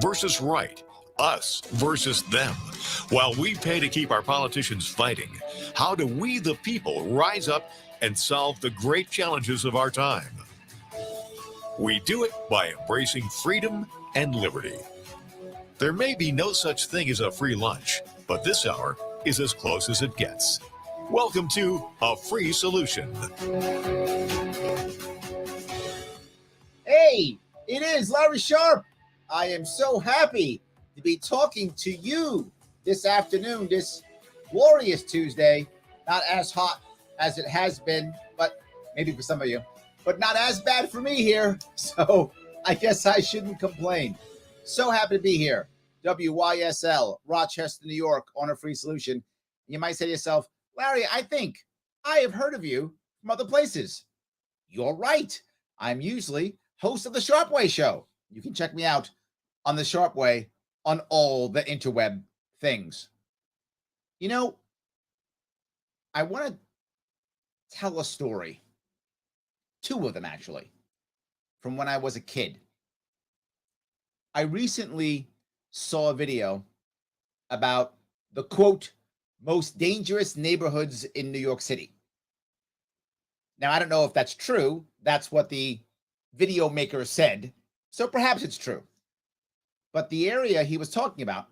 versus right, us versus them. While we pay to keep our politicians fighting, how do we, the people, rise up and solve the great challenges of our time? We do it by embracing freedom and liberty. There may be no such thing as a free lunch, but this hour is as close as it gets. Welcome to A Free Solution. Hey, it is Larry Sharp. I am so happy to be talking to you this afternoon, this glorious Tuesday. Not as hot as it has been, but maybe for some of you, but not as bad for me here. So I guess I shouldn't complain. So happy to be here. WYSL, Rochester, New York, on A Free Solution. You might say to yourself, Larry, I think I have heard of you from other places. You're right. I'm usually host of the Sharp Way Show. You can check me out on the Sharp Way on all the interweb things. You know, I want to tell a story, two of them actually, from when I was a kid. I recently saw a video about the, quote, most dangerous neighborhoods in New York City. Now, I don't know if that's true. That's what the video maker said, so perhaps it's true. But the area he was talking about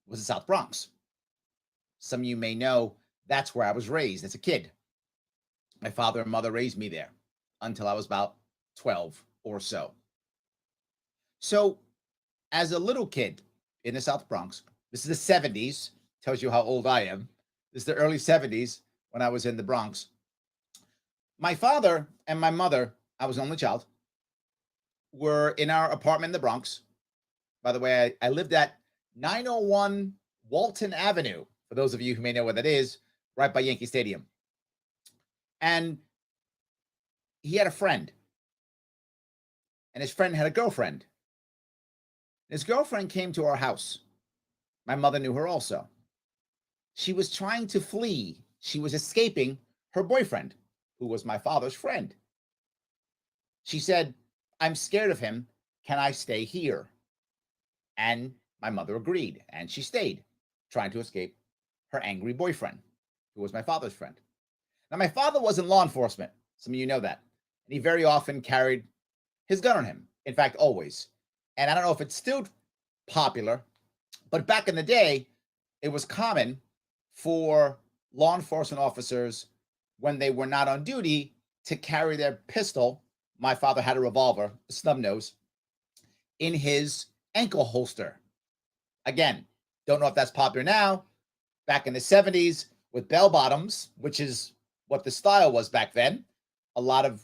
was the South Bronx. Some of you may know that's where I was raised as a kid. My father and mother raised me there until I was about 12 or so. So as a little kid in the South Bronx, this is the 70s, tells you how old I am. This is the early 70s when I was in the Bronx. My father and my mother, I was an only child, were in our apartment in the Bronx. By the way, I lived at 901 Walton Avenue, for those of you who may know what that is, right by Yankee Stadium. And he had a friend. And his friend had a girlfriend. His girlfriend came to our house. My mother knew her also. She was trying to flee. She was escaping her boyfriend, who was my father's friend. She said, I'm scared of him. Can I stay here? And my mother agreed, and she stayed, trying to escape her angry boyfriend, who was my father's friend. Now, my father was in law enforcement. Some of you know that. And he very often carried his gun on him. In fact, always. And I don't know if it's still popular, but back in the day, it was common for law enforcement officers, when they were not on duty, to carry their pistol. My father had a revolver, a snub nose, in his ankle holster. Again, don't know if that's popular now. Back in the 70s with bell bottoms, which is what the style was back then, a lot of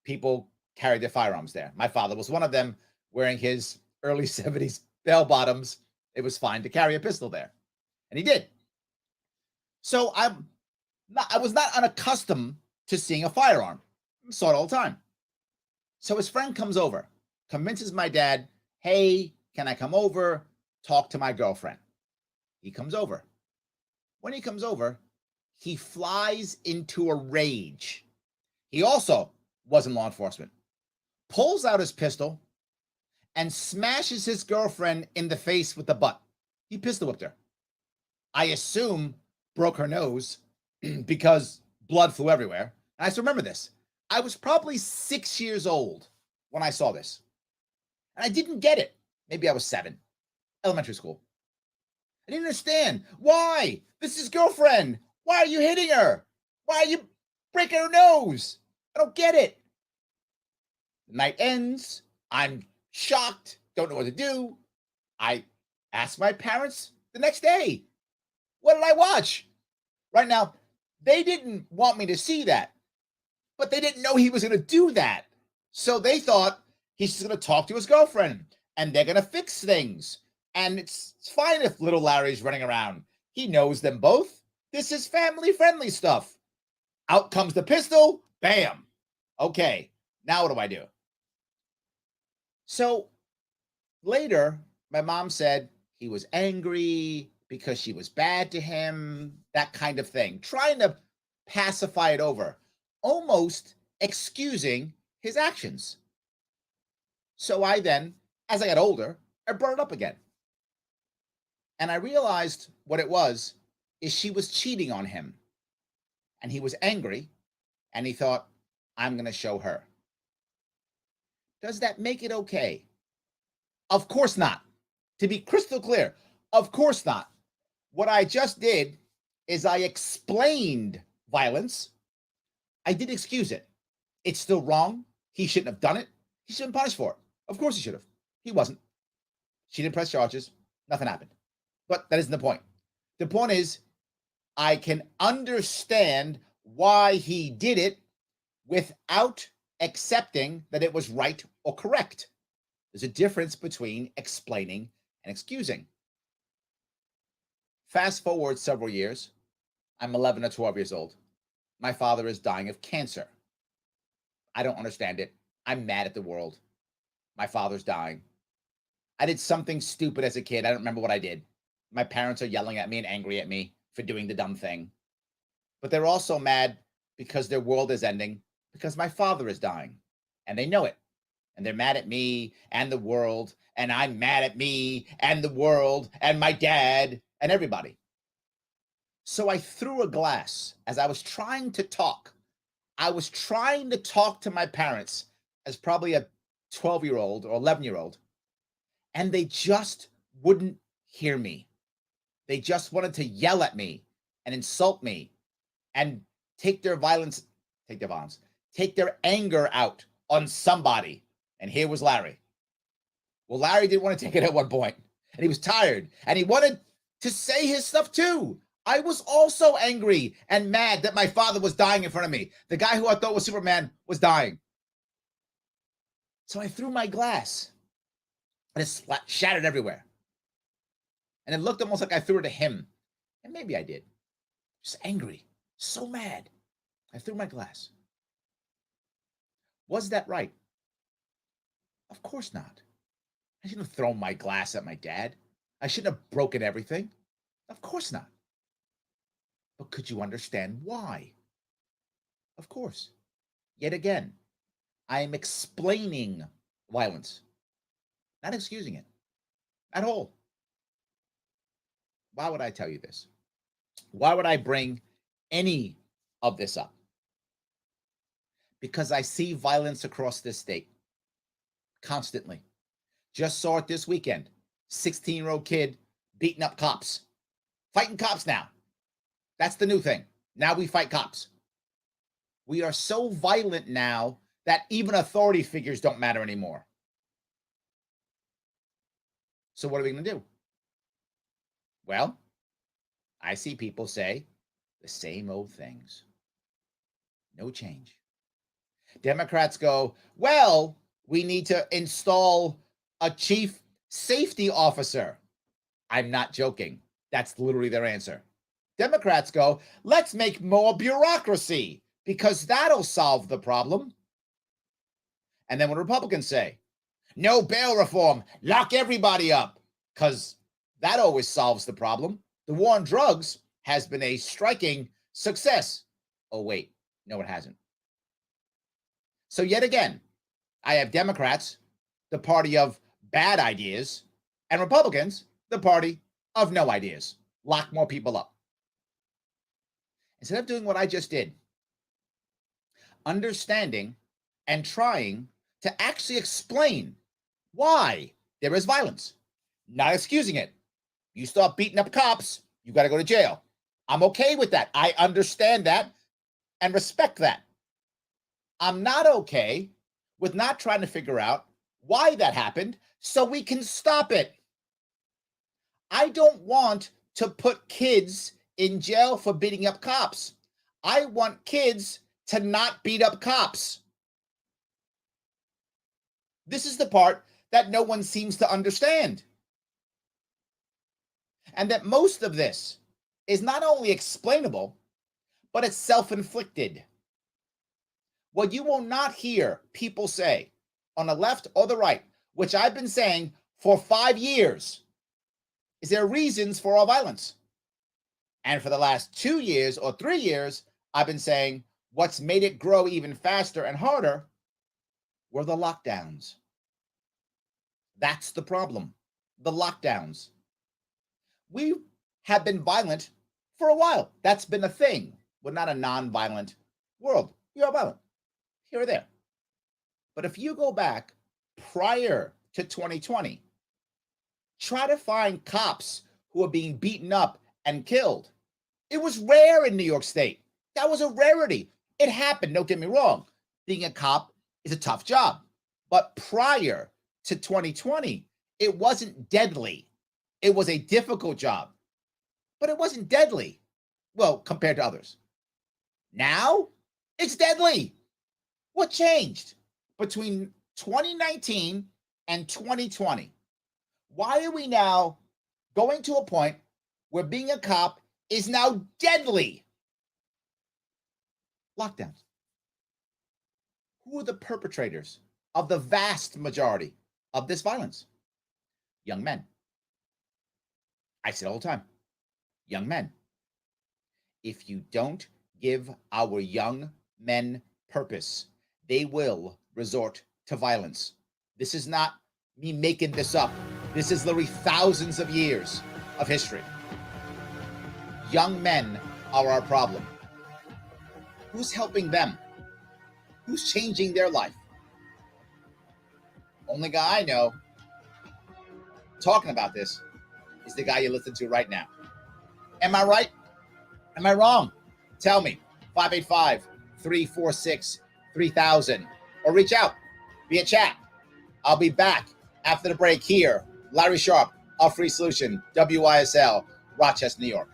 people carried their firearms there. My father was one of them, wearing his early 70s bell bottoms. It was fine to carry a pistol there. And he did. So I was not unaccustomed to seeing a firearm. I saw it all the time. So his friend comes over, convinces my dad, hey, can I come over, talk to my girlfriend? He comes over. When he comes over, he flies into a rage. He also was in law enforcement, pulls out his pistol, and smashes his girlfriend in the face with the butt. He pistol whipped her. I assume broke her nose because blood flew everywhere. And I still remember this. I was probably 6 years old when I saw this. And I didn't get it. Maybe I was 7, elementary school. I didn't understand. Why? This is his girlfriend. Why are you hitting her? Why are you breaking her nose? I don't get it. The night ends. I'm shocked. Don't know what to do. I asked my parents the next day, what did I watch? Right now, they didn't want me to see that, but they didn't know he was going to do that. So they thought he's just going to talk to his girlfriend and they're going to fix things. And it's fine if little Larry's running around. He knows them both. This is family-friendly stuff. Out comes the pistol. Bam. Okay, now what do I do? So later, my mom said he was angry because she was bad to him, that kind of thing, trying to pacify it over, almost excusing his actions. So I then, as I got older, I brought it up again. And I realized what it was is she was cheating on him. And he was angry and he thought, I'm going to show her. Does that make it okay? Of course not. To be crystal clear, of course not. What I just did is I explained violence. I did excuse it. It's still wrong. He shouldn't have done it. He should have been punished for it. Of course he should have. He wasn't. She didn't press charges. Nothing happened. But that isn't the point. The point is, I can understand why he did it without accepting that it was right or correct. There's a difference between explaining and excusing. Fast forward several years. I'm 11 or 12 years old. My father is dying of cancer. I don't understand it. I'm mad at the world. My father's dying. I did something stupid as a kid. I don't remember what I did. My parents are yelling at me and angry at me for doing the dumb thing. But they're also mad because their world is ending because my father is dying. And they know it. And they're mad at me and the world. And I'm mad at me and the world and my dad and everybody. So I threw a glass as I was trying to talk. I was trying to talk to my parents as probably a 12-year-old or 11-year-old. And they just wouldn't hear me. They just wanted to yell at me and insult me and take their anger out on somebody. And here was Larry. Well, Larry didn't want to take it at one point, and he was tired, and he wanted to say his stuff too. I was also angry and mad that my father was dying in front of me. The guy who I thought was Superman was dying. So I threw my glass, and it shattered everywhere. And it looked almost like I threw it to him. And maybe I did. Just angry, so mad. I threw my glass. Was that right? Of course not. I shouldn't have thrown my glass at my dad. I shouldn't have broken everything. Of course not. But could you understand why? Of course. Yet again, I am explaining violence, not excusing it at all. Why would I tell you this? Why would I bring any of this up? Because I see violence across this state constantly. Just saw it this weekend. 16-year-old kid beating up cops. Fighting cops now. That's the new thing. Now we fight cops. We are so violent now that even authority figures don't matter anymore. So what are we going to do? Well, I see people say the same old things. No change. Democrats go, well, we need to install a chief safety officer. I'm not joking. That's literally their answer. Democrats go, let's make more bureaucracy because that'll solve the problem. And then what Republicans say, no bail reform, lock everybody up, because that always solves the problem. The war on drugs has been a striking success. Oh, wait, no, it hasn't. So yet again, I have Democrats, the party of bad ideas, and Republicans, the party of no ideas. Lock more people up. Instead of doing what I just did, understanding and trying to actually explain why there is violence, not excusing it. You start beating up cops, you got to go to jail. I'm okay with that. I understand that and respect that. I'm not okay with not trying to figure out why that happened so we can stop it. I don't want to put kids in jail for beating up cops. I want kids to not beat up cops. This is the part that no one seems to understand. And that most of this is not only explainable, but it's self-inflicted. What you will not hear people say on the left or the right, which I've been saying for 5 years, is there are reasons for all violence. And for the last 2 years or 3 years, I've been saying what's made it grow even faster and harder were the lockdowns. That's the problem. the lockdowns. We have been violent for a while. That's been a thing. We're not a non-violent world. We are violent here or there. But if you go back prior to 2020, try to find cops who are being beaten up and killed. It was rare in New York State. That was a rarity. It happened, don't get me wrong. Being a cop is a tough job. But prior to 2020, it wasn't deadly. It was a difficult job, but it wasn't deadly. Well, compared to others. Now, it's deadly. What changed between 2019 and 2020? Why are we now going to a point where being a cop is now deadly? Lockdowns. Who are the perpetrators of the vast majority of this violence? Young men. I say it all the time. Young men. If you don't give our young men purpose, they will resort to violence. This is not me making this up. This is literally thousands of years of history. Young men are our problem. Who's helping them? Who's changing their life? Only guy I know talking about this is the guy you listen to right now. Am I right? Am I wrong? Tell me. 585-346-3000 or reach out via chat. I'll be back after the break here. Larry Sharp, A Free Solution, WYSL, Rochester, New York.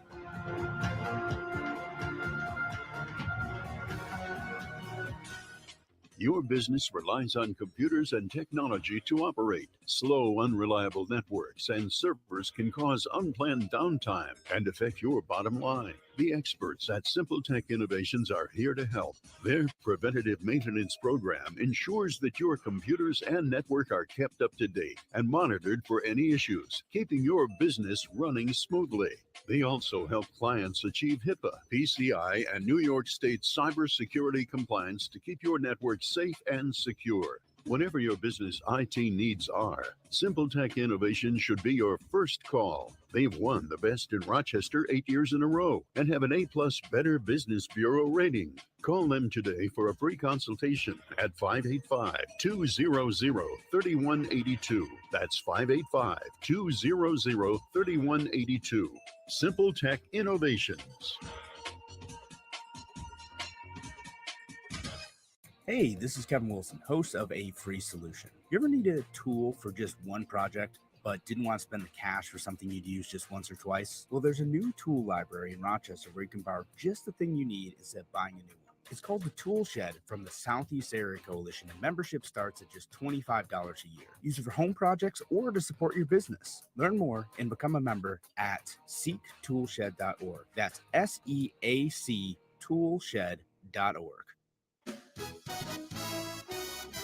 Your business relies on computers and technology to operate. Slow, unreliable networks and servers can cause unplanned downtime and affect your bottom line. The experts at Simple Tech Innovations are here to help. Their preventative maintenance program ensures that your computers and network are kept up to date and monitored for any issues, keeping your business running smoothly. They also help clients achieve HIPAA, PCI, and New York State cybersecurity compliance to keep your network safe and secure. Whatever your business IT needs are, Simple Tech Innovation should be your first call. They've won the best in Rochester 8 years in a row and have an A+ Better Business Bureau rating. Call them today for a free consultation at 585-200-3182. That's 585-200-3182. Simple Tech Innovations. Hey, this is Kevin Wilson, host of A Free Solution. You ever need a tool for just one project, but didn't want to spend the cash for something you'd use just once or twice? Well, there's a new tool library in Rochester where you can borrow just the thing you need instead of buying a new one. It's called the Tool Shed from the Southeast Area Coalition, and membership starts at just $25 a year. Use it for home projects or to support your business. Learn more and become a member at seektoolshed.org. That's SEAC toolshed.org.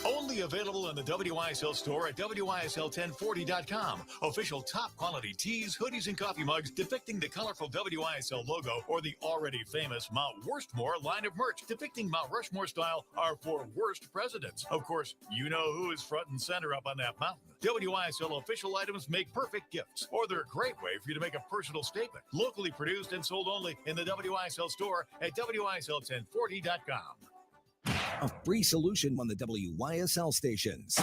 Only available in the WYSL store at WYSL1040.com. Official top quality tees, hoodies, and coffee mugs depicting the colorful WYSL logo or the already famous Mount Worstmore line of merch depicting Mount Rushmore style are for worst presidents. Of course, you know who is front and center up on that mountain. WYSL official items make perfect gifts, or they're a great way for you to make a personal statement. Locally produced and sold only in the WYSL store at WYSL1040.com. A free solution on the WYSL stations.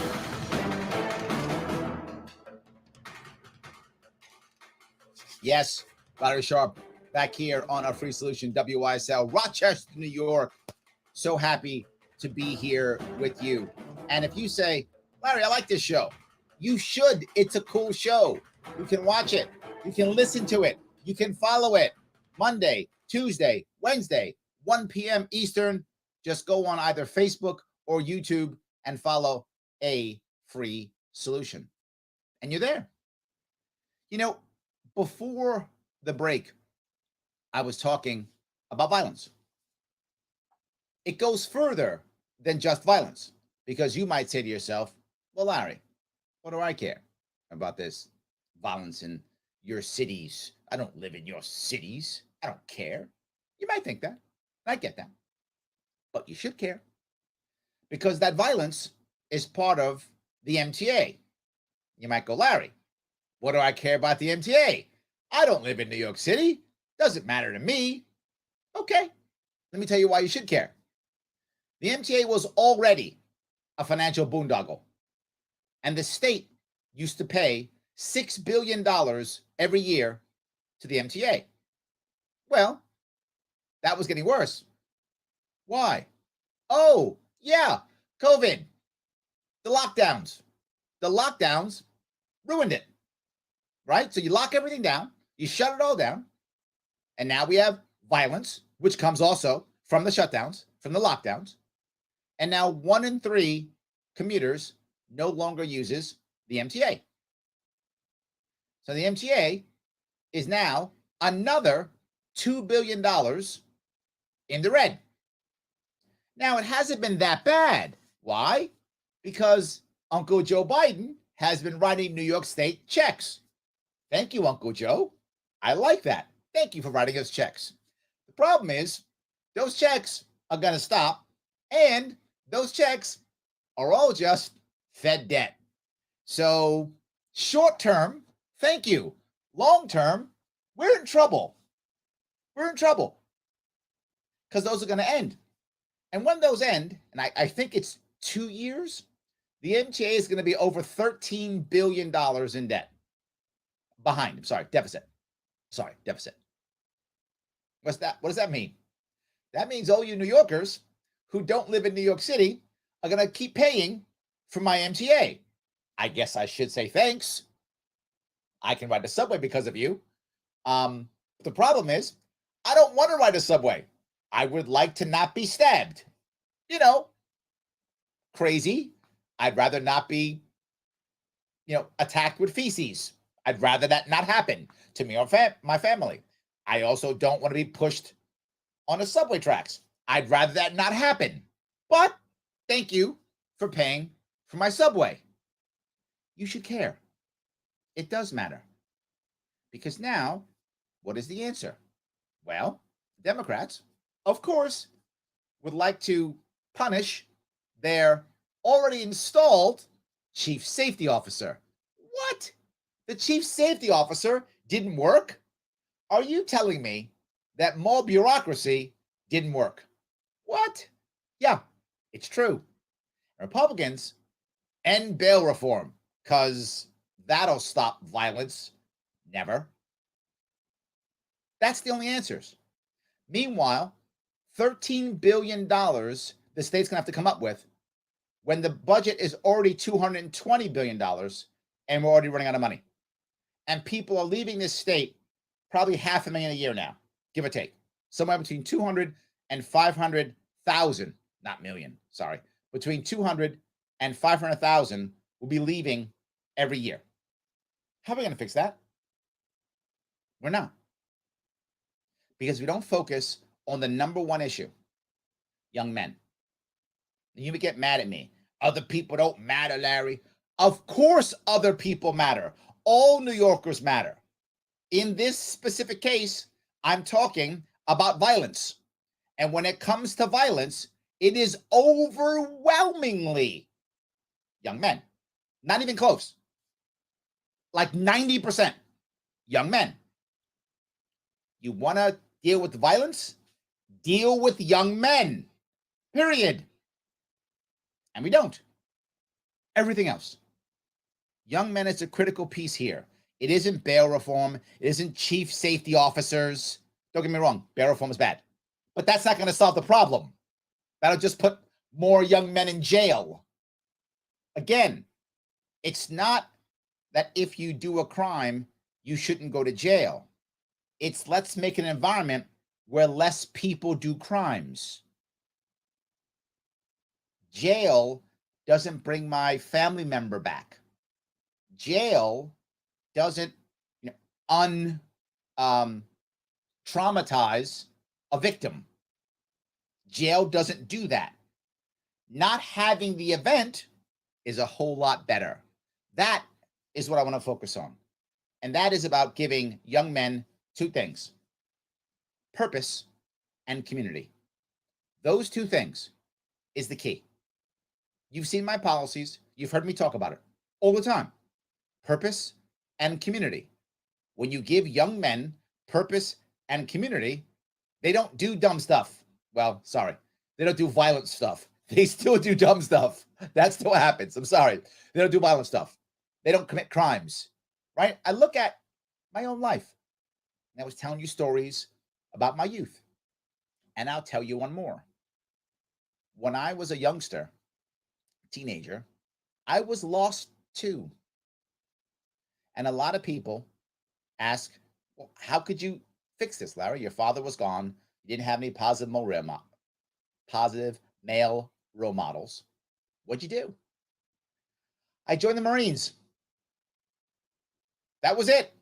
Yes, Larry Sharp back here on A Free Solution, WYSL, Rochester, New York. So happy to be here with you. And if you say, Larry, I like this show, you should. It's a cool show. You can watch it. You can listen to it. You can follow it. Monday, Tuesday, Wednesday, 1 p.m. Eastern. Just go on either Facebook or YouTube and follow A Free Solution. And you're there. You know, before the break, I was talking about violence. It goes further than just violence, because you might say to yourself, well, Larry, what do I care about this violence in your cities? I don't live in your cities. I don't care. You might think that. I get that. But you should care, because that violence is part of the MTA. You might go, Larry, What do I care about the MTA? I don't live in New York City. Doesn't matter to me. Okay, let me tell you why you should care. The MTA was already a financial boondoggle, and the state used to pay $6 billion every year to the MTA. Well, that was getting worse. Why? Oh, yeah, COVID, the lockdowns. The lockdowns ruined it, right? So you lock everything down, you shut it all down, and now we have violence, which comes also from the shutdowns, from the lockdowns. And now 1 in 3 commuters no longer uses the MTA. So the MTA is now another $2 billion in the red. Now, it hasn't been that bad. Why? Because Uncle Joe Biden has been writing New York State checks. Thank you, Uncle Joe. I like that. Thank you for writing us checks. The problem is those checks are going to stop, and those checks are all just Fed debt. So short term, thank you. Long term, we're in trouble. We're in trouble because those are going to end. And when those end, and I think it's 2 years, the MTA is going to be over $13 billion in debt. Deficit. What's that? What does that mean? That means all you New Yorkers who don't live in New York City are going to keep paying for my MTA. I guess I should say thanks. I can ride the subway because of you. The problem is, I don't want to ride a subway. I would like to not be stabbed. You know, crazy. I'd rather not be, attacked with feces. I'd rather that not happen to me or my family. I also don't want to be pushed on the subway tracks. I'd rather that not happen. But thank you for paying for my subway. You should care. It does matter. Because now, what is the answer? Well, Democrats, of course, would like to punish their already installed chief safety officer. What? The chief safety officer didn't work? Are you telling me that more bureaucracy didn't work? What? Yeah, it's true. Republicans end bail reform because that'll stop violence. Never. That's the only answers. Meanwhile, $13 billion the state's going to have to come up with when the budget is already $220 billion and we're already running out of money. And people are leaving this state probably 500,000 a year now, give or take. Somewhere between 200 and 500,000, not million, sorry. Between 200 and 500,000 will be leaving every year. How are we going to fix that? We're not. Because we don't focus on the number one issue, young men. You would get mad at me. Other people don't matter, Larry. Of course other people matter. All New Yorkers matter. In this specific case, I'm talking about violence. And when it comes to violence, it is overwhelmingly young men. Not even close. Like 90% young men. You want to deal with violence? Deal with young men. Period. And we don't. Everything else. Young men is a critical piece here. It isn't bail reform. It isn't chief safety officers. Don't get me wrong. Bail reform is bad. But that's not going to solve the problem. That'll just put more young men in jail. Again, it's not that if you do a crime, you shouldn't go to jail. It's let's make an environment where less people do crimes. Jail doesn't bring my family member back. Jail doesn't traumatize a victim. Jail doesn't do that. Not having the event is a whole lot better. That is what I want to focus on. And that is about giving young men two things: purpose and community. Those two things is the key. You've seen my policies. You've heard me talk about it all the time. Purpose and community. When you give young men purpose and community, they don't do dumb stuff. Well, sorry, they don't do violent stuff. They still do dumb stuff. That still happens. I'm sorry. They don't do violent stuff. They don't commit crimes, right? I look at my own life, and I was telling you stories about my youth. And I'll tell you one more. When I was a youngster, teenager, I was lost too. And a lot of people ask, well, how could you fix this, Larry? Your father was gone. You didn't have any positive male role models. What'd you do? I joined the Marines. That was it.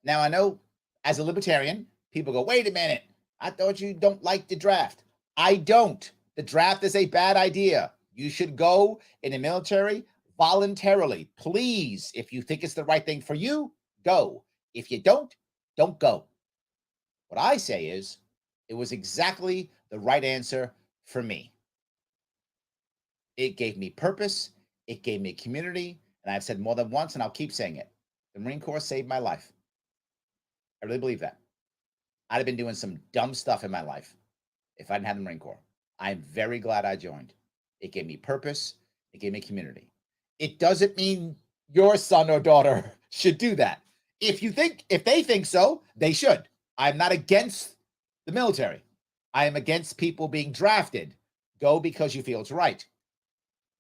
Now, I know as a libertarian, people go, wait a minute. I thought you don't like the draft. I don't. The draft is a bad idea. You should go in the military voluntarily. Please, if you think it's the right thing for you, go. If you don't go. What I say is, it was exactly the right answer for me. It gave me purpose. It gave me community. And I've said more than once, and I'll keep saying it. The Marine Corps saved my life. I really believe that. I'd have been doing some dumb stuff in my life if I didn't have the Marine Corps. I'm very glad I joined. It gave me purpose. It gave me community. It doesn't mean your son or daughter should do that. If they think so, they should. I'm not against the military. I am against people being drafted. Go because you feel it's right.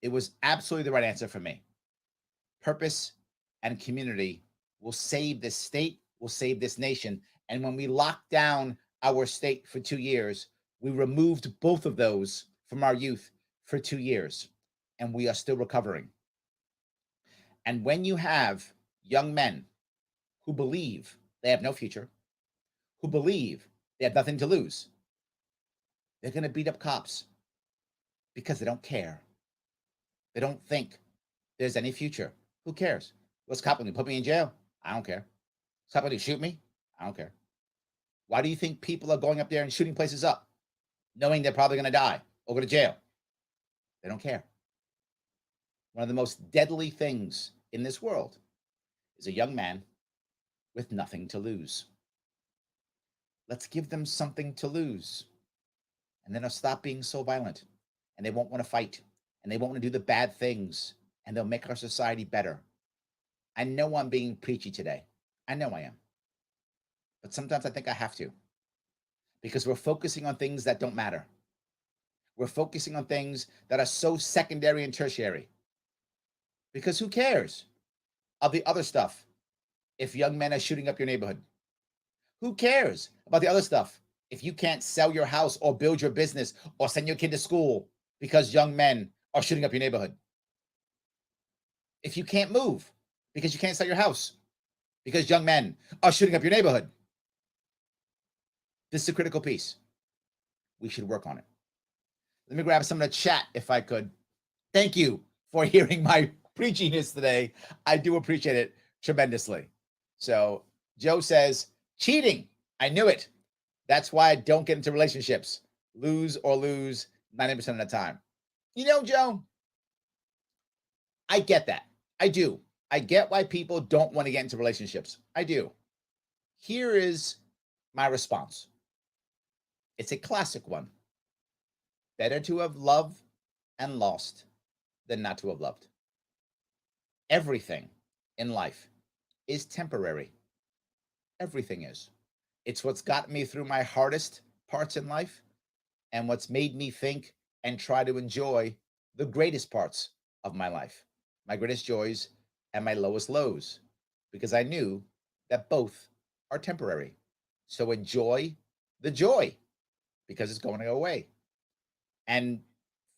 It was absolutely the right answer for me. Purpose and community will save this state, will save this nation. And when we locked down our state for 2 years, we removed both of those from our youth for 2 years, and we are still recovering. And when you have young men who believe they have no future, who believe they have nothing to lose, they're going to beat up cops because they don't care. They don't think there's any future. Who cares? What's cop going to put me in jail? I don't care. What's cop going to shoot me? I don't care. Why do you think people are going up there and shooting places up, knowing they're probably going to die or go to jail? They don't care. One of the most deadly things in this world is a young man with nothing to lose. Let's give them something to lose. And then they'll stop being so violent. And they won't want to fight. And they won't want to do the bad things. And they'll make our society better. I know I'm being preachy today. I know I am. But sometimes I think I have to. Because we're focusing on things that don't matter. We're focusing on things that are so secondary and tertiary. Because who cares of the other stuff if young men are shooting up your neighborhood? Who cares about the other stuff if you can't sell your house or build your business or send your kid to school because young men are shooting up your neighborhood? If you can't move because you can't sell your house because young men are shooting up your neighborhood? This is a critical piece. We should work on it. Let me grab some of the chat if I could. Thank you for hearing my preachiness today. I do appreciate it tremendously. So Joe says, cheating. I knew it. That's why I don't get into relationships. Lose 90% of the time. You know, Joe, I get that. I do. I get why people don't want to get into relationships. I do. Here is my response. It's a classic one. Better to have loved and lost than not to have loved. Everything in life is temporary. Everything is. It's what's gotten me through my hardest parts in life and what's made me think and try to enjoy the greatest parts of my life, my greatest joys and my lowest lows, because I knew that both are temporary. So enjoy the joy because it's going to go away, and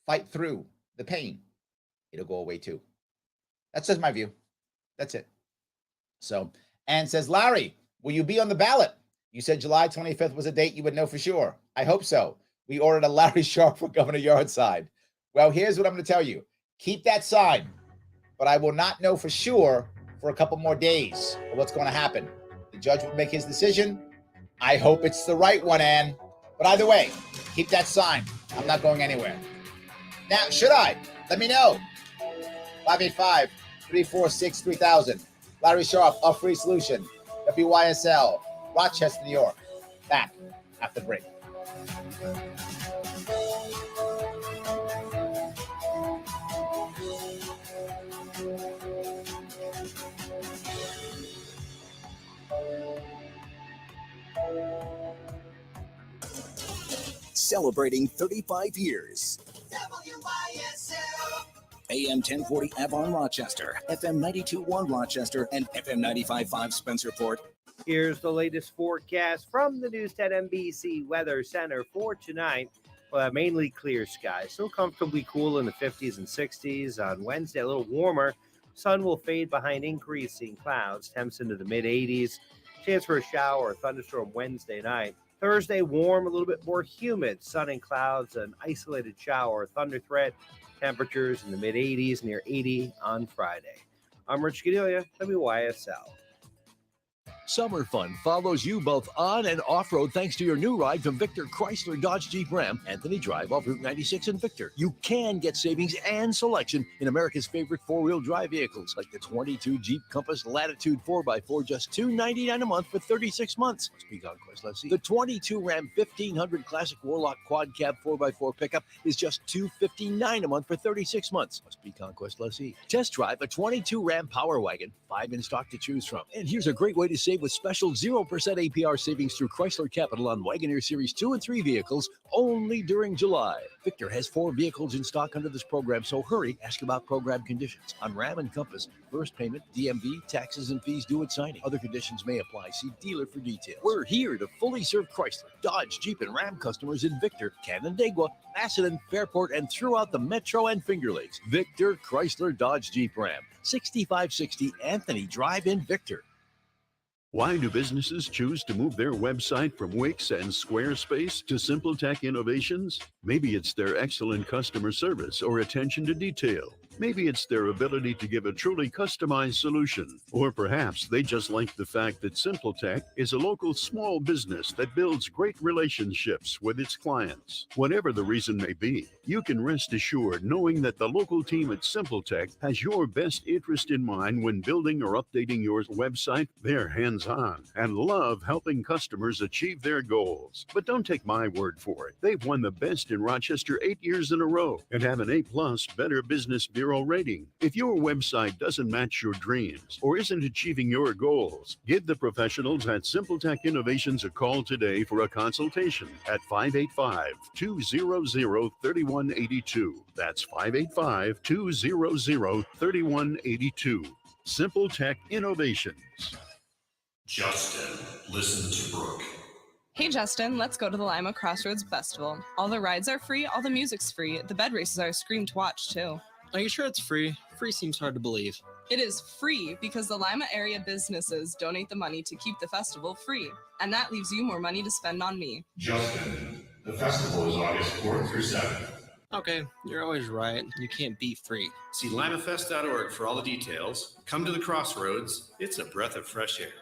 fight through the pain. It'll go away too. That's just my view. That's it. So, Ann says, Larry, will you be on the ballot? You said July 25th was a date you would know for sure. I hope so. We ordered a Larry Sharp for Governor Yardside. Well, here's what I'm going to tell you. Keep that sign, but I will not know for sure for a couple more days of what's going to happen. The judge will make his decision. I hope it's the right one, Ann. But either way, keep that sign. I'm not going anywhere. Now, should I? Let me know. 585-346-3000. Larry Sharp of Free Solution, WYSL, Rochester, New York. Back after the break. Celebrating 35 years. WYSL. AM 1040 Avon Rochester, FM 92.1 Rochester, and FM 95.5 Spencerport. Here's the latest forecast from the News 10 NBC Weather Center for tonight. We'll have mainly clear skies, still comfortably cool in the 50s and 60s. On Wednesday, a little warmer. Sun will fade behind increasing clouds, temps into the mid-80s. Chance for a shower or thunderstorm Wednesday night. Thursday, warm, a little bit more humid. Sun and clouds, an isolated shower or thunder threat. Temperatures in the mid-80s, near 80 on Friday. I'm Rich Gadelia, WYSL. Summer fun follows you both on and off-road thanks to your new ride from Victor Chrysler Dodge Jeep Ram, Anthony Drive off Route 96 in Victor. You can get savings and selection in America's favorite four-wheel drive vehicles like the 22 Jeep Compass Latitude 4x4, just $299 a month for 36 months. Speak on Quest, let's see. The 22 Ram 1500 Classic Warlock Quad Cab 4x4 pickup is just $259 a month for 36 months. Speak on Quest, let's see. Test drive a 22 Ram Power Wagon, 5 in stock to choose from. And here's a great way to save with special 0% APR savings through Chrysler Capital on Wagoneer Series 2 and 3 vehicles only during July. Victor has 4 vehicles in stock under this program, so hurry. Ask about program conditions. On Ram and Compass, first payment, DMV, taxes and fees due at signing. Other conditions may apply. See dealer for details. We're here to fully serve Chrysler, Dodge, Jeep, and Ram customers in Victor, Canandaigua, Macedon, Fairport, and throughout the Metro and Finger Lakes. Victor Chrysler Dodge Jeep Ram, 6560 Anthony Drive in Victor. Why do businesses choose to move their website from Wix and Squarespace to SimpleTech Innovations? Maybe it's their excellent customer service or attention to detail. Maybe it's their ability to give a truly customized solution. Or perhaps they just like the fact that SimpleTech is a local small business that builds great relationships with its clients. Whatever the reason may be, you can rest assured knowing that the local team at SimpleTech has your best interest in mind when building or updating your website. They're hands-on and love helping customers achieve their goals. But don't take my word for it. They've won the best in Rochester 8 years in a row and have an A+ Better Business Bureau rating. If your website doesn't match your dreams or isn't achieving your goals, give the professionals at SimpleTech Innovations a call today for a consultation at 585-200-3182. That's 585-200-3182. SimpleTech Innovations. Justin, listen to Brooke. Hey Justin, let's go to the Lima Crossroads Festival. All the rides are free, all the music's free. The bed races are a scream to watch too. Are you sure it's free? Free seems hard to believe. It is free because the Lima area businesses donate the money to keep the festival free. And that leaves you more money to spend on me. Justin, the festival is August 4th through 7th. Okay, you're always right. You can't beat free. See limafest.org for all the details. Come to the Crossroads. It's a breath of fresh air.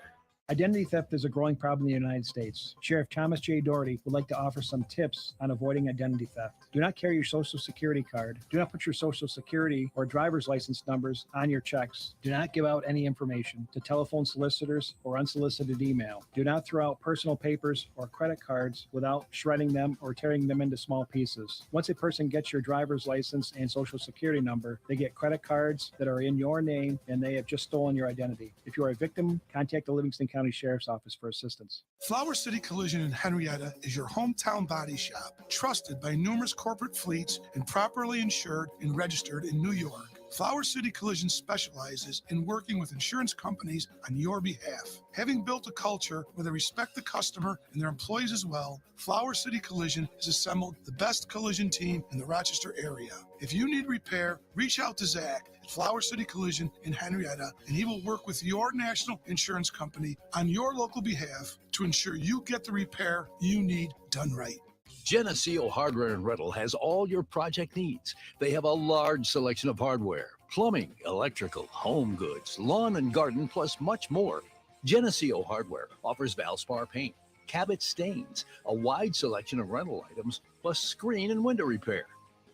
Identity theft is a growing problem in the United States. Sheriff Thomas J. Doherty would like to offer some tips on avoiding identity theft. Do not carry your social security card. Do not put your social security or driver's license numbers on your checks. Do not give out any information to telephone solicitors or unsolicited email. Do not throw out personal papers or credit cards without shredding them or tearing them into small pieces. Once a person gets your driver's license and social security number, they get credit cards that are in your name and they have just stolen your identity. If you are a victim, contact the Livingston County Sheriff's Office for assistance. Flower City Collision in Henrietta is your hometown body shop, trusted by numerous corporate fleets and properly insured and registered in New York. Flower City Collision specializes in working with insurance companies on your behalf. Having built a culture where they respect the customer and their employees as well, Flower City Collision has assembled the best collision team in the Rochester area. If you need repair, reach out to Zach at Flower City Collision in Henrietta, and he will work with your national insurance company on your local behalf to ensure you get the repair you need done right. Geneseo Hardware and Rental has all your project needs. They have a large selection of hardware, plumbing, electrical, home goods, lawn and garden, plus much more. Geneseo Hardware offers Valspar paint, Cabot stains, a wide selection of rental items, plus screen and window repair.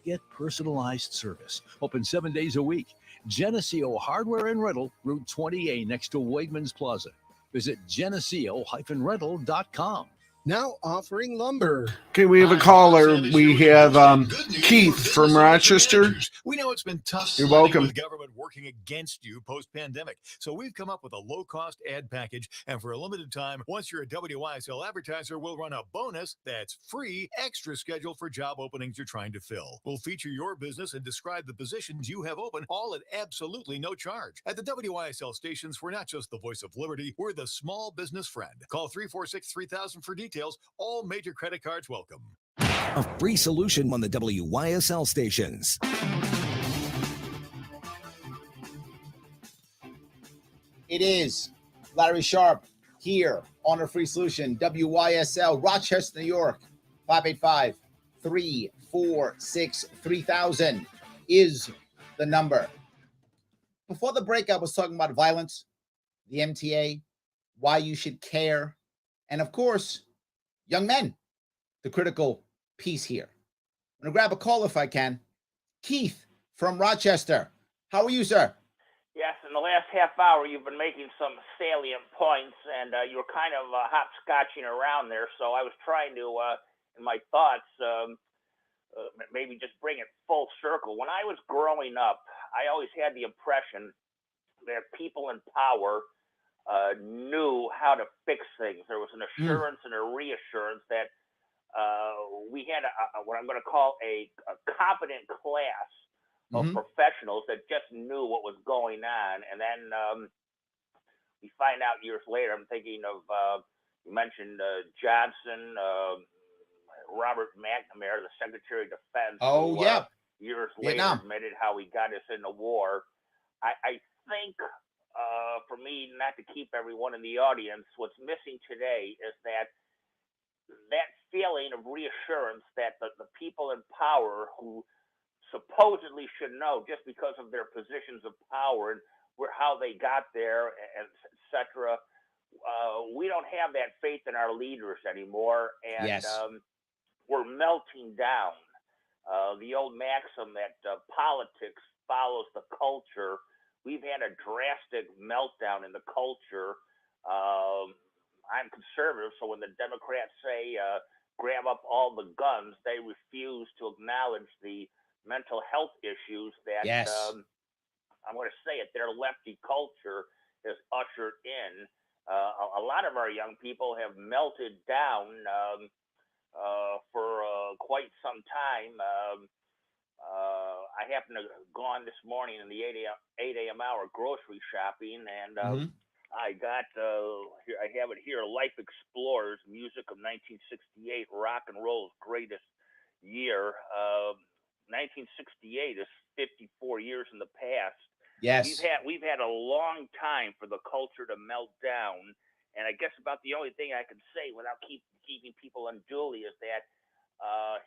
Get personalized service. Open 7 days a week. Geneseo Hardware and Rental, Route 20A next to Wegmans Plaza. Visit geneseo-rental.com. Now offering lumber. Okay, we have a caller. We have Keith from Rochester. We know it's been tough. You're welcome. With government working against you post-pandemic. So we've come up with a low-cost ad package, and for a limited time, once you're a WYSL advertiser, we'll run a bonus that's free extra schedule for job openings you're trying to fill. We'll feature your business and describe the positions you have open, all at absolutely no charge. At the WYSL stations, we're not just the voice of liberty, we're the small business friend. Call 346-3000 for details. All major credit cards welcome. A free solution on the WYSL stations. It is Larry Sharp here on a free solution. WYSL, Rochester, New York. 585-346-3000 is the number. Before the break, I was talking about violence, the MTA, why you should care, and of course, young men, the critical piece here. I'm going to grab a call if I can. Keith from Rochester. How are you, sir? Yes, in the last half hour, you've been making some salient points, and you were kind of hopscotching around there. So I was trying to, in my thoughts, maybe just bring it full circle. When I was growing up, I always had the impression that people in power knew how to fix things. There was an assurance and a reassurance that we had what I'm going to call a competent class of professionals that just knew what was going on. And then we find out years later, I'm thinking of, you mentioned Johnson, Robert McNamara, the Secretary of Defense. Oh, who, yeah. Years Vietnam. later admitted how he got us in the war. I think, for me, not to keep everyone in the audience, what's missing today is that feeling of reassurance that the people in power who supposedly should know just because of their positions of power and how they got there, and et cetera, we don't have that faith in our leaders anymore, and Yes. We're melting down. The old maxim that politics follows the culture. We've had a drastic meltdown in the culture. I'm conservative, so when the Democrats say grab up all the guns, they refuse to acknowledge the mental health issues that, Yes. I'm going to say it, their lefty culture has ushered in. A lot of our young people have melted down for quite some time. I happened to have gone this morning in the 8 a.m. hour grocery shopping, and I got, here, I have it here, Life Explorers, music of 1968, rock and roll's greatest year. 1968 is 54 years in the past. Yes. We've had a long time for the culture to melt down, and I guess about the only thing I can say without keeping people unduly is that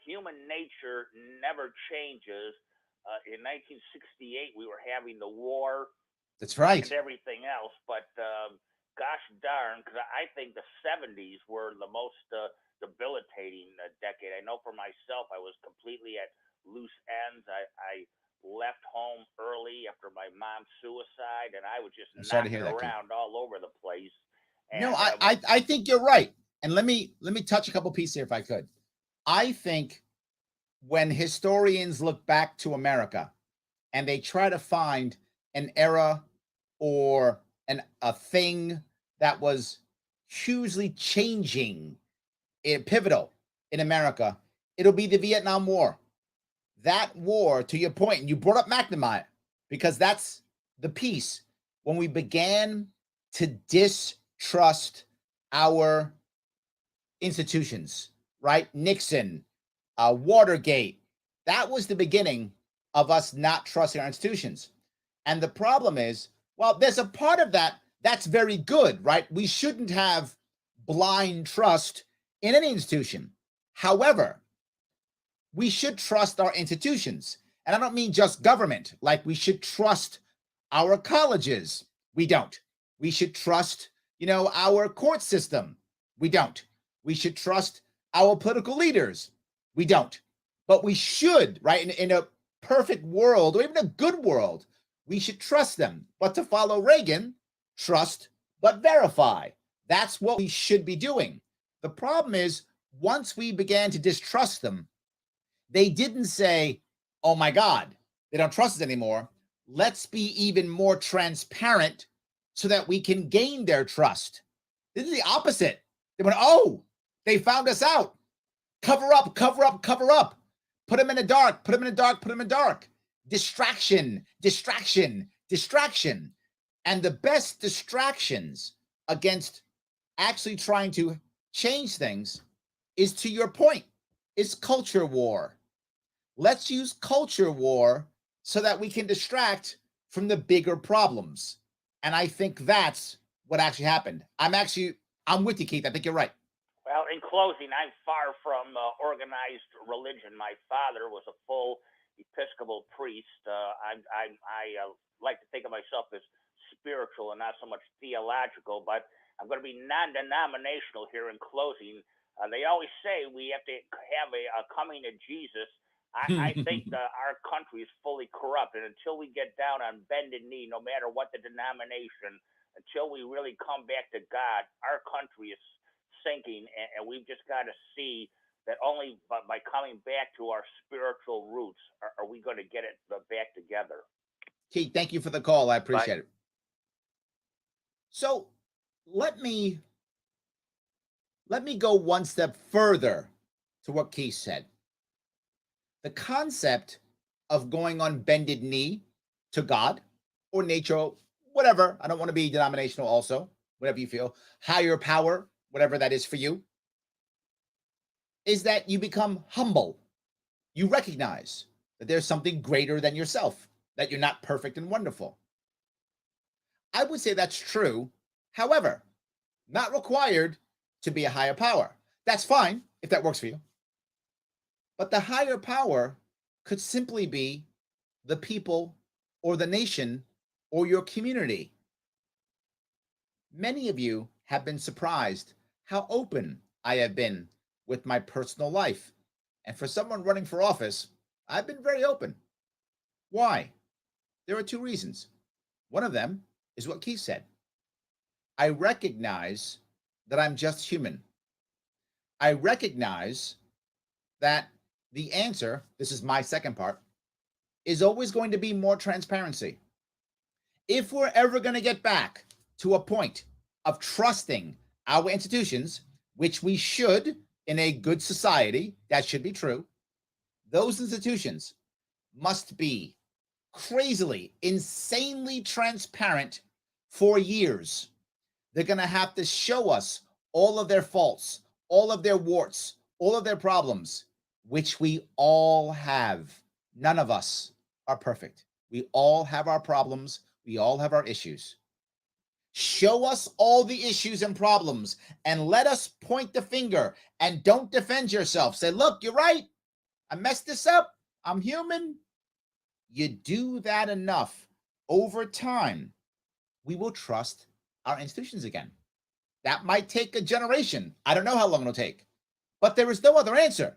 human nature never changes. In 1968, we were having the war. That's right. And everything else, but gosh darn, because I think the 70s were the most debilitating decade. I know for myself, I was completely at loose ends. I left home early after my mom's suicide, and I was just knocking around all over the place. And, no, I think you're right. And let me touch a couple pieces here if I could. I think when historians look back to America and they try to find an era or a thing that was hugely changing, pivotal in America, it'll be the Vietnam War. That war, to your point, and you brought up McNamara, because that's the piece when we began to distrust our institutions, right? Nixon, Watergate, that was the beginning of us not trusting our institutions. And the problem is, well, there's a part of that that's very good, right? We shouldn't have blind trust in any institution. However, we should trust our institutions. And I don't mean just government, like we should trust our colleges. We don't. We should trust, our court system. We don't. We should trust our political leaders. We don't. But we should, right? In a perfect world, or even a good world, we should trust them. But to follow Reagan, trust but verify. That's what we should be doing. The problem is, once we began to distrust them, they didn't say, oh my God, they don't trust us anymore. Let's be even more transparent so that we can gain their trust. This is the opposite. They went, oh, they found us out. Cover up, cover up, cover up. Put them in the dark, put them in the dark, put them in the dark. Distraction, distraction, distraction. And the best distractions against actually trying to change things is, to your point, is culture war. Let's use culture war so that we can distract from the bigger problems. And I think that's what actually happened. I'm with you, Keith. I think you're right. Well, in closing, I'm far from organized religion. My father was a full Episcopal priest. I like to think of myself as spiritual and not so much theological, but I'm going to be non-denominational here in closing. They always say we have to have a coming to Jesus. I think our country is fully corrupt, and until we get down on bended knee, no matter what the denomination, until we really come back to God, our country is sinking, and we've just got to see that only by coming back to our spiritual roots are we going to get it back together. Keith, thank you for the call. I appreciate it. So let me go one step further to what Keith said. The concept of going on bended knee to God or nature, whatever, I don't want to be denominational also, whatever you feel, higher power, whatever that is for you, is that you become humble. You recognize that there's something greater than yourself, that you're not perfect and wonderful. I would say that's true. However, not required to be a higher power. That's fine if that works for you. But the higher power could simply be the people or the nation or your community. Many of you have been surprised how open I have been with my personal life. And for someone running for office, I've been very open. Why? There are two reasons. One of them is what Keith said. I recognize that I'm just human. I recognize that the answer, this is my second part, is always going to be more transparency. If we're ever going to get back to a point of trusting our institutions, which we should in a good society, that should be true, those institutions must be crazily, insanely transparent for years. They're going to have to show us all of their faults, all of their warts, all of their problems, which we all have. None of us are perfect. We all have our problems. We all have our issues. Show us all the issues and problems and let us point the finger, and don't defend yourself. Say, look, you're right. I messed this up. I'm human. You do that enough, over time, we will trust our institutions again. That might take a generation. I don't know how long it'll take, but there is no other answer.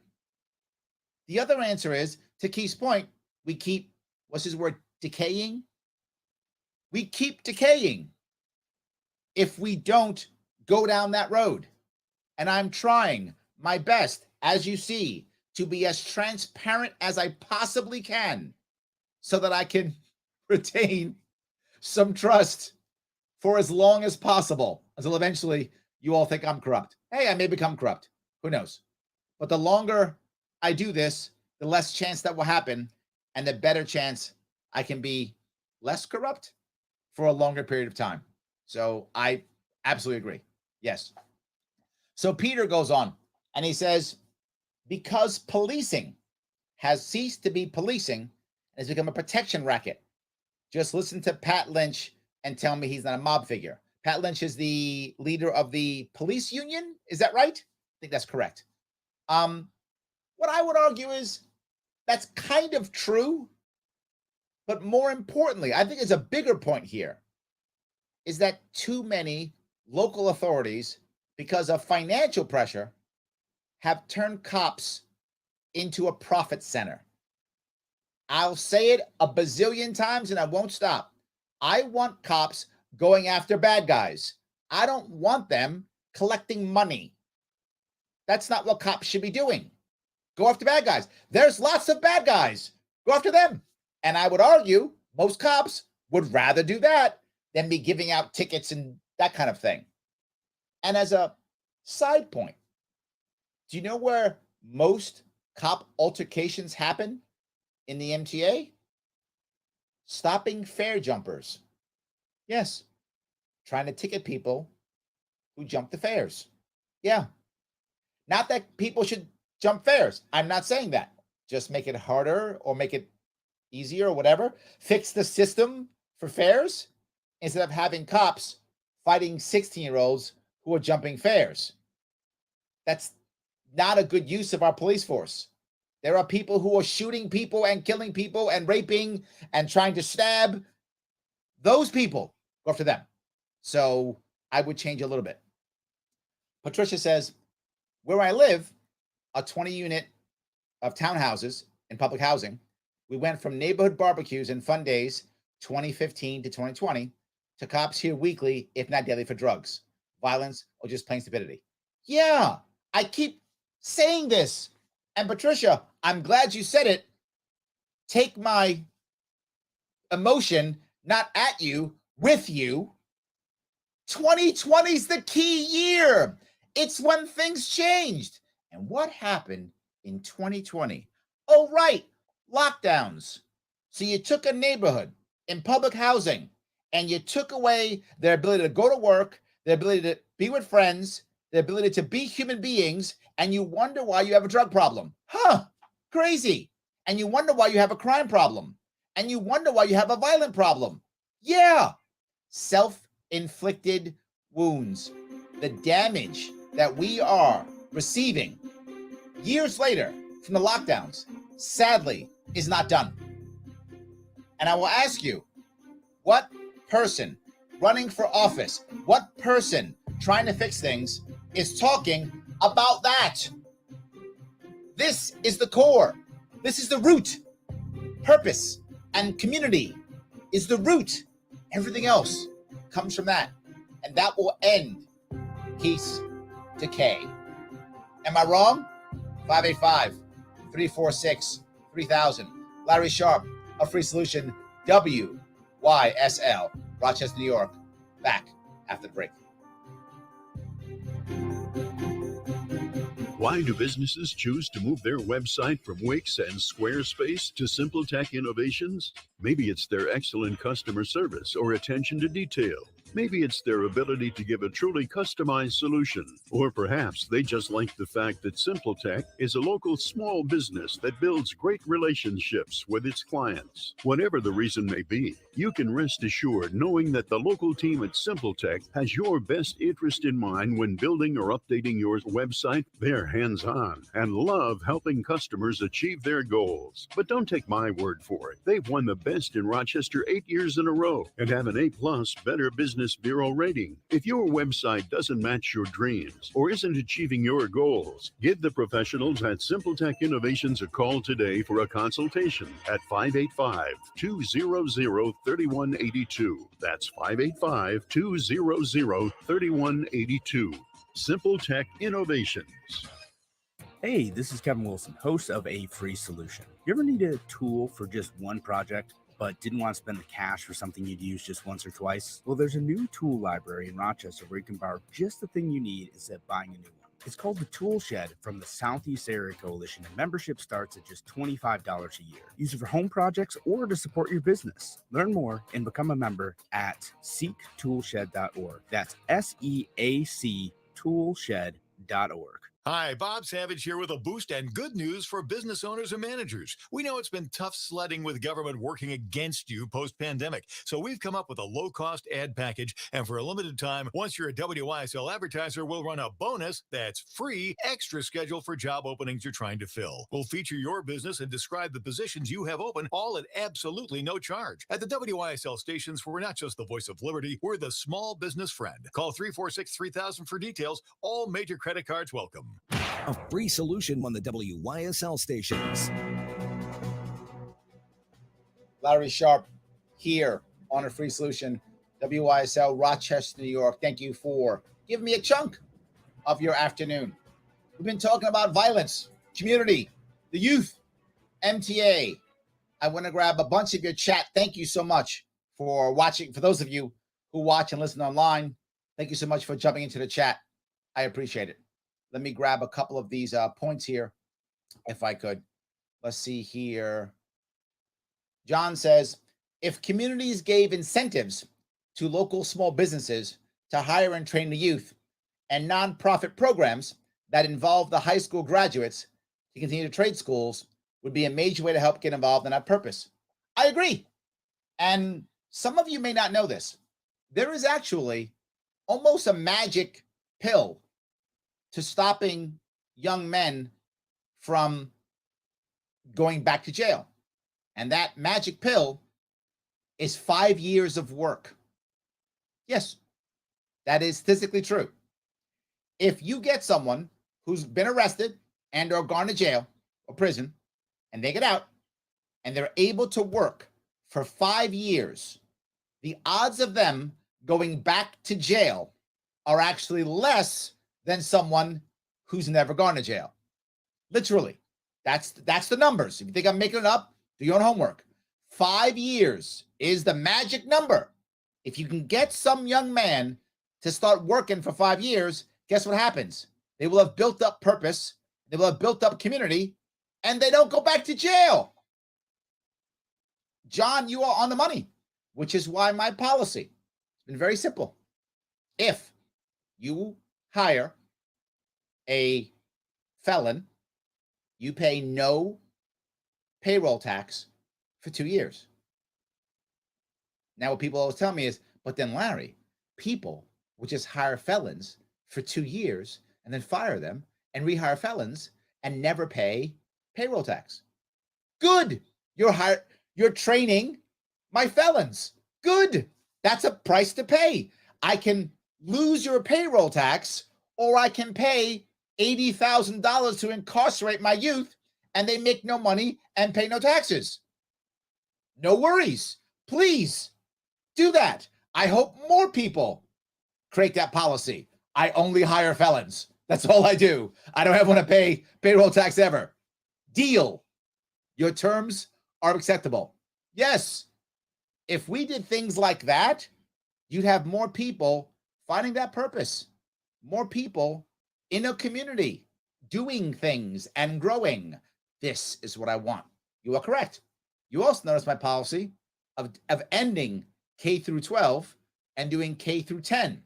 The other answer is, to Keith's point, we keep, what's his word, decaying? We keep decaying if we don't go down that road. And I'm trying my best, as you see, to be as transparent as I possibly can so that I can retain some trust for as long as possible, until eventually you all think I'm corrupt. Hey, I may become corrupt. Who knows? But the longer I do this, the less chance that will happen, and the better chance I can be less corrupt for a longer period of time. So I absolutely agree. Yes. So Peter goes on and he says, because policing has ceased to be policing and has become a protection racket. Just listen to Pat Lynch and tell me he's not a mob figure. Pat Lynch is the leader of the police union. Is that right? I think that's correct. What I would argue is that's kind of true, but more importantly, I think there's a bigger point here, is that too many local authorities, because of financial pressure, have turned cops into a profit center. I'll say it a bazillion times and I won't stop. I want cops going after bad guys. I don't want them collecting money. That's not what cops should be doing. Go after bad guys. There's lots of bad guys. Go after them. And I would argue most cops would rather do that than be giving out tickets and that kind of thing. And as a side point, do you know where most cop altercations happen in the MTA? Stopping fare jumpers. Yes, trying to ticket people who jump the fares. Yeah. Not that people should jump fares. I'm not saying that. Just make it harder or make it easier or whatever. Fix the system for fares instead of having cops fighting 16-year-olds who are jumping fares. That's not a good use of our police force. There are people who are shooting people and killing people and raping and trying to stab. Those people, go after them. So I would change a little bit. Patricia says, where I live, a 20 unit of townhouses in public housing, we went from neighborhood barbecues and fun days 2015 to 2020 to cops here weekly, if not daily, for drugs, violence, or just plain stupidity. Yeah, I keep saying this. And Patricia, I'm glad you said it. Take my emotion, not at you, with you. 2020 is the key year. It's when things changed. And what happened in 2020? Oh, right, lockdowns. So you took a neighborhood in public housing and you took away their ability to go to work, their ability to be with friends, their ability to be human beings, and you wonder why you have a drug problem. Huh, crazy. And you wonder why you have a crime problem. And you wonder why you have a violent problem. Yeah, self-inflicted wounds. The damage that we are receiving years later from the lockdowns, sadly, is not done. And I will ask you, what person running for office, what person trying to fix things is talking about that? This is the core. This is the root. Purpose and community is the root. Everything else comes from that. And that will end peace decay. Am I wrong? 585-346-3000. Larry Sharp, A Free Solution, WYSL, Rochester, New York. Back after the break. Why do businesses choose to move their website from Wix and Squarespace to SimpleTech Innovations? Maybe it's their excellent customer service or attention to detail. Maybe it's their ability to give a truly customized solution. Or perhaps they just like the fact that SimpleTech is a local small business that builds great relationships with its clients. Whatever the reason may be, you can rest assured knowing that the local team at SimpleTech has your best interest in mind when building or updating your website. They're hands-on and love helping customers achieve their goals. But don't take my word for it. They've won the best in Rochester 8 years in a row and have an A+ Better Business Bureau rating. If your website doesn't match your dreams or isn't achieving your goals, give the professionals at SimpleTech Innovations a call today for a consultation at 585-200-3182. That's 585-200-3182. SimpleTech Innovations. Hey, this is Kevin Wilson, host of A Free Solution. You ever need a tool for just one project, but didn't want to spend the cash for something you'd use just once or twice? Well, there's a new tool library in Rochester where you can borrow just the thing you need instead of buying a new one. It's called the Tool Shed from the Southeast Area Coalition, and membership starts at just $25 a year. Use it for home projects or to support your business. Learn more and become a member at seektoolshed.org. That's SEAC toolshed.org. Hi, Bob Savage here with a boost and good news for business owners and managers. We know it's been tough sledding with government working against you post-pandemic, so we've come up with a low-cost ad package, and for a limited time, once you're a WYSL advertiser, we'll run a bonus that's free extra schedule for job openings you're trying to fill. We'll feature your business and describe the positions you have open, all at absolutely no charge. At the WYSL stations, we're not just the voice of liberty, we're the small business friend. Call 346-3000 for details. All major credit cards welcome. A Free Solution on the WYSL stations. Larry Sharp here on A Free Solution, WYSL, Rochester, New York. Thank you for giving me a chunk of your afternoon. We've been talking about violence, community, the youth, MTA. I want to grab a bunch of your chat. Thank you so much for watching. For those of you who watch and listen online, thank you so much for jumping into the chat. I appreciate it. Let me grab a couple of these points here, if I could. Let's see here. John says, if communities gave incentives to local small businesses to hire and train the youth and nonprofit programs that involve the high school graduates to continue to trade schools would be a major way to help get involved in that purpose. I agree. And some of you may not know this. There is actually almost a magic pill to stopping young men from going back to jail. And that magic pill is 5 years of work. Yes, that is physically true. If you get someone who's been arrested and or gone to jail or prison, and they get out and they're able to work for 5 years, the odds of them going back to jail are actually less than someone who's never gone to jail. Literally, that's the numbers. If you think I'm making it up, do your own homework. 5 years is the magic number. If you can get some young man to start working for 5 years, guess what happens? They will have built up purpose, they will have built up community, and they don't go back to jail. John, you are on the money, which is why my policy has been very simple. If you hire a felon, you pay no payroll tax for 2 years. Now, what people always tell me is, but then, Larry, people will just hire felons for 2 years and then fire them and rehire felons and never pay payroll tax. Good. You're training my felons. Good. That's a price to pay. I can lose your payroll tax, or I can pay $80,000 to incarcerate my youth, and they make no money and pay no taxes. No worries. Please do that. I hope more people create that policy. I only hire felons. That's all I do. I don't ever want to pay payroll tax ever. Deal. Your terms are acceptable. Yes. If we did things like that, you'd have more people finding that purpose, more people in a community doing things and growing. This is what I want. You are correct. You also notice my policy of ending K through 12 and doing K through 10.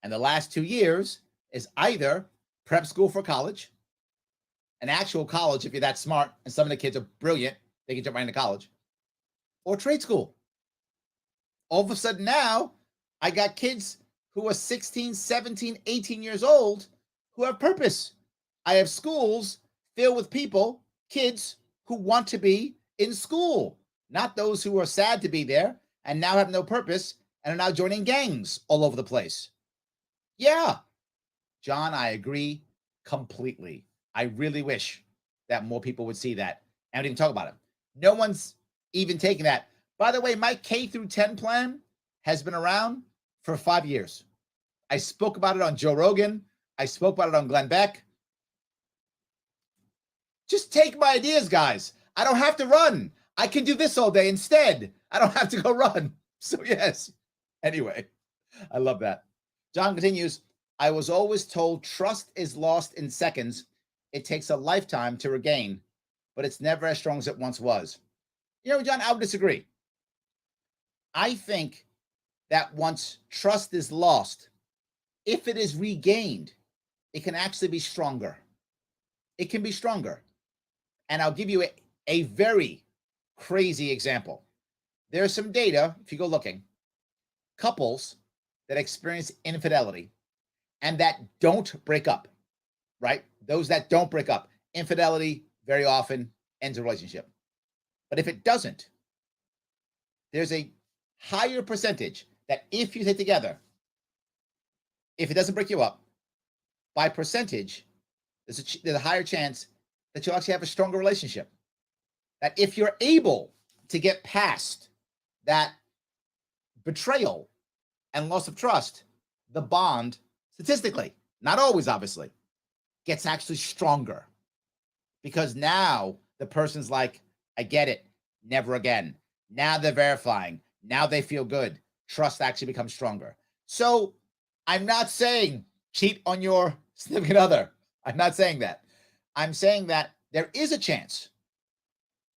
And the last 2 years is either prep school for college, an actual college if you're that smart, and some of the kids are brilliant, they can jump right into college, or trade school. All of a sudden now, I got kids who are 16, 17, 18 years old who have purpose. I have schools filled with people, kids who want to be in school, not those who are sad to be there and now have no purpose and are now joining gangs all over the place. Yeah, John, I agree completely. I really wish that more people would see that and even talk about it. No one's even taking that. By the way, my K through 10 plan has been around for 5 years. I spoke about it on Joe Rogan. I spoke about it on Glenn Beck. Just take my ideas, guys. I don't have to run. I can do this all day instead. I don't have to go run. So yes. Anyway, I love that. John continues, I was always told trust is lost in seconds. It takes a lifetime to regain, but it's never as strong as it once was. You know, John, I would disagree. I think that once trust is lost, if it is regained, it can actually be stronger. It can be stronger. And I'll give you a very crazy example. There's some data, if you go looking, couples that experience infidelity and that don't break up, right? Those that don't break up, infidelity very often ends a relationship. But if it doesn't, there's a higher percentage that if you stay together, if it doesn't break you up, by percentage, there's a higher chance that you'll actually have a stronger relationship. That if you're able to get past that betrayal and loss of trust, the bond, statistically, not always, obviously, gets actually stronger. Because now the person's like, I get it, never again. Now they're verifying. Now they feel good. Trust actually becomes stronger. So I'm not saying cheat on your significant other. I'm not saying that. I'm saying that there is a chance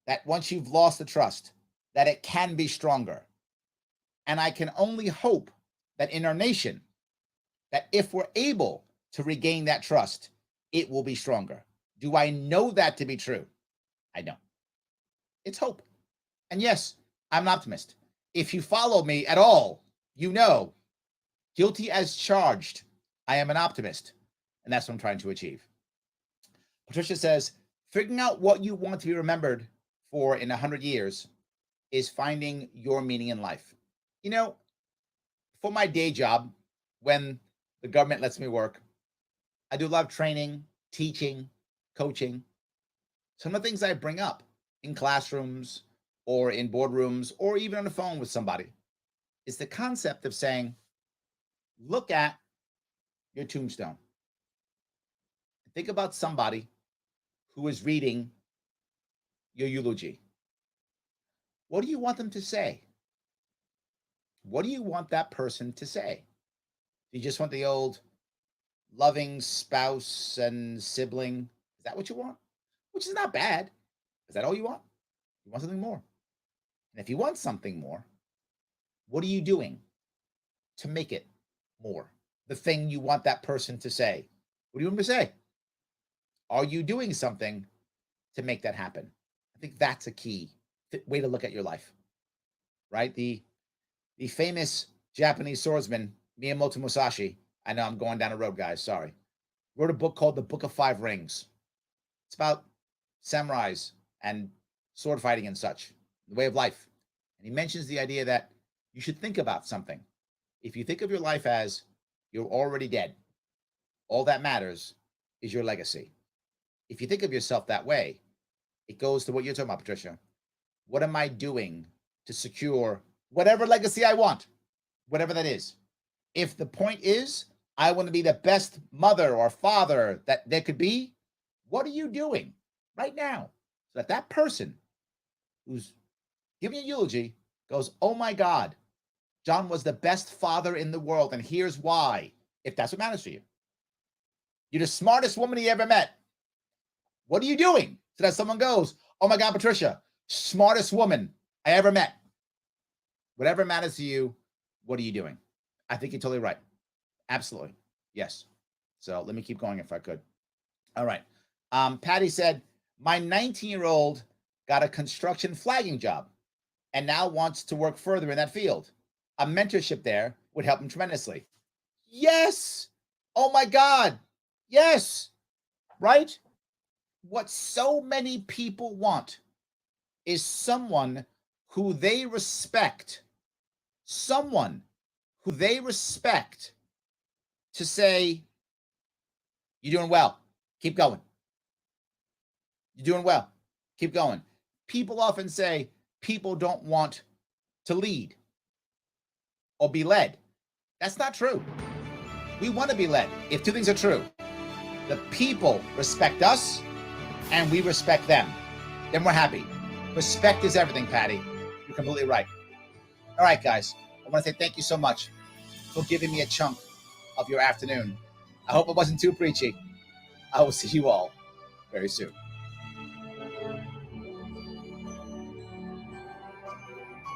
that once you've lost the trust, that it can be stronger. And I can only hope that in our nation, that if we're able to regain that trust, it will be stronger. Do I know that to be true? I don't. It's hope. And yes, I'm an optimist. If you follow me at all, you know, guilty as charged, I am an optimist. And that's what I'm trying to achieve. Patricia says, figuring out what you want to be remembered for in 100 years is finding your meaning in life. You know, for my day job, when the government lets me work, I do a lot of training, teaching, coaching. Some of the things I bring up in classrooms or in boardrooms or even on the phone with somebody is the concept of saying, look at your tombstone. Think about somebody who is reading your eulogy. What do you want them to say? What do you want that person to say? Do you just want the old loving spouse and sibling? Is that what you want? Which is not bad. Is that all you want? You want something more. And if you want something more, what are you doing to make it more? The thing you want that person to say. What do you want them to say? Are you doing something to make that happen? I think that's a key way to look at your life, right? The famous Japanese swordsman, Miyamoto Musashi, I know I'm going down a road, guys, sorry, wrote a book called The Book of Five Rings. It's about samurais and sword fighting and such, the way of life. And he mentions the idea that you should think about something. If you think of your life as you're already dead, all that matters is your legacy. If you think of yourself that way, it goes to what you're talking about, Patricia. What am I doing to secure whatever legacy I want, whatever that is? If the point is, I want to be the best mother or father that there could be, what are you doing right now so that that person who's giving a eulogy goes, oh my God, John was the best father in the world, and here's why, if that's what matters for you. You're the smartest woman he ever met. What are you doing so that someone goes, oh my God, Patricia, smartest woman I ever met? Whatever matters to you, what are you doing? I think you're totally right. Absolutely. Yes. So let me keep going if I could. All right. Patty said, my 19-year-old got a construction flagging job and now wants to work further in that field. A mentorship there would help him tremendously. Yes. Oh my God. Yes. Right? What so many people want is someone who they respect, to say, you're doing well, keep going. You're doing well, keep going. People often say people don't want to lead or be led. That's not true. We want to be led. If two things are true, the people respect us and we respect them, then we're happy. Respect is everything, Patty. You're completely right. All right, guys. I want to say thank you so much for giving me a chunk of your afternoon. I hope it wasn't too preachy. I will see you all very soon.